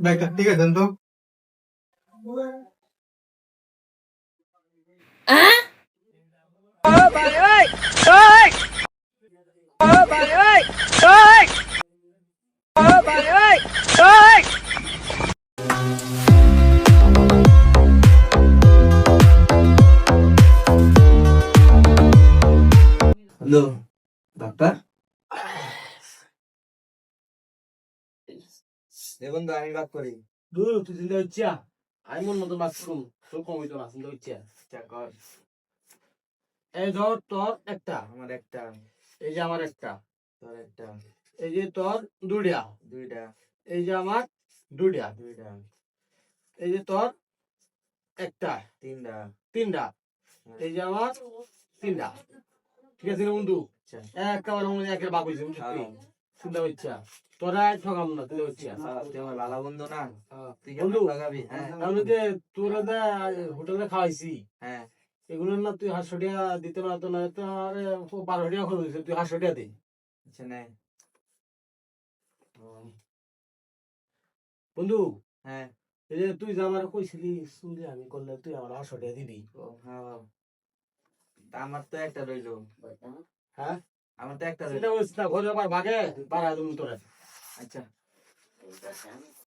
ব্যাগটা ঠিক আছে তো? হ্যালো ডাক্তার, দেখুন তো আমি বাদ করি। দূর তুই চিন্তা হচ্ছে আমি মন মতো মাশরুম তোর কমিত না চিন্তা হচ্ছে চাকর এই ধর তোর একটা, আমার একটা, এই যে আমার একটা, তোর একটা, এই যে তোর দুইটা, দুইটা, এই যে আমার দুইটা, দুইটা, এই যে তোর একটা, তিনটা, তিনটা, এই যে আমার তিনটা। ঠিক আছে রে বন্ধু, আচ্ছা একেবারে মনে একের বাপ হয়েছে চিন্তা হচ্ছে তোরা ঠকাম না চিন্তা হচ্ছে তুই আমার ভালো বন্ধু না, তুই বন্ধু কেমন লাগাবি? হ্যাঁ আমি যে তোরা হোটেলে খাওয়াইছি হ্যাঁ, এগুলো না তুই 500 টাকা দিতে পারতো না তো আরে 12 টাকা খরচ হয়েছে তুই 500 টাকা দে। আচ্ছা নে, বন্ধু হ্যাঁ এই যে তুই যে আমার কইছিলি চুরি আমি করলে তুই আমার 500 টাকা দিবি। ও হ্যাঁ, তা আমার তো একটা রইলো, হ্যাঁ আমার তো একটা চিন্তা রইলো। করছিস না ঘরে আবার ভাগে বাড়া তুমি তোরা। আচ্ছা